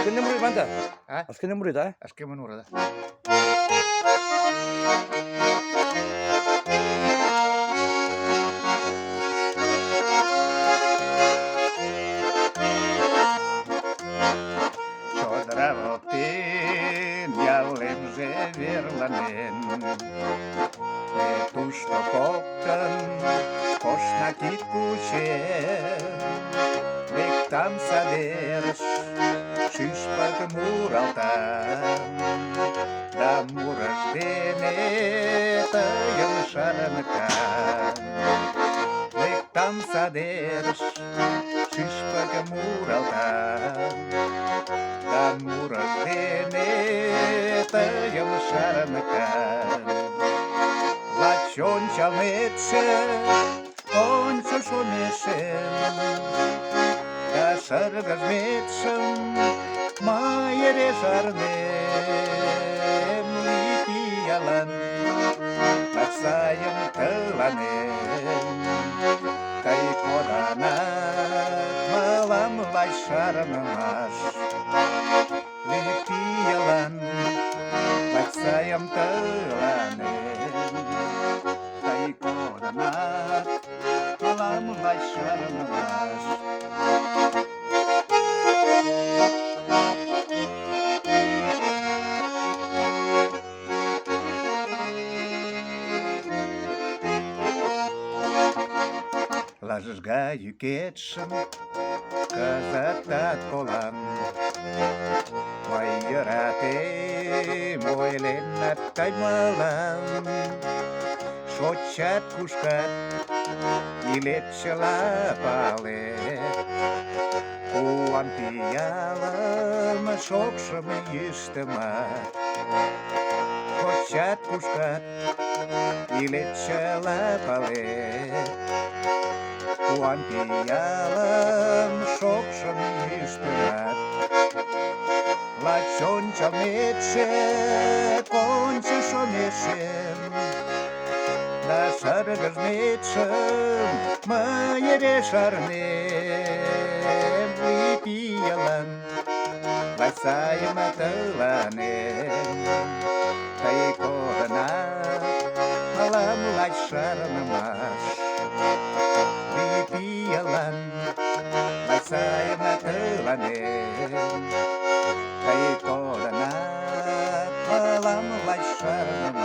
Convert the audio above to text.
Azken denbora eman da. Ha? Azken denbora eta, Azken manura da. Çodra botin, jallem ze virlanen. Tušto kokan, košna kuće. Vek tam saders, šišpak muraltan. Da muras deneta, jel šarnkan. Vek tam saders, šišpak muraltan. Da muras deneta, jel šarnkan. Lacion cel meče, onțu șomešem, da sargas mečem, majere žarnem, lipijalan, lacajem tălanem, tai kodanat, malam lai šarnamaš, lipijalan, lacajem tălanem, tai kodanat, malam lai šarnamaš. Lažas gaju kečam, kazatat kolam. Vai iarate, moi lennat tai malam. Šočat kuškat, ilepše lapalet. Kuan pijalam, šokšam ištemat. Šočat kuškat, ilepše lapalet. Kuan pijalam, šokšam ištemat. Lacion cel meče, konče šomešem. Da sargas mečem, majere šarnem, lipijalan, lacajem tălanem, tai kodanat, malam lai šarnamaš. Lipijalan, lacajem tălanem, tai kodanat, malam lai šarnamaš.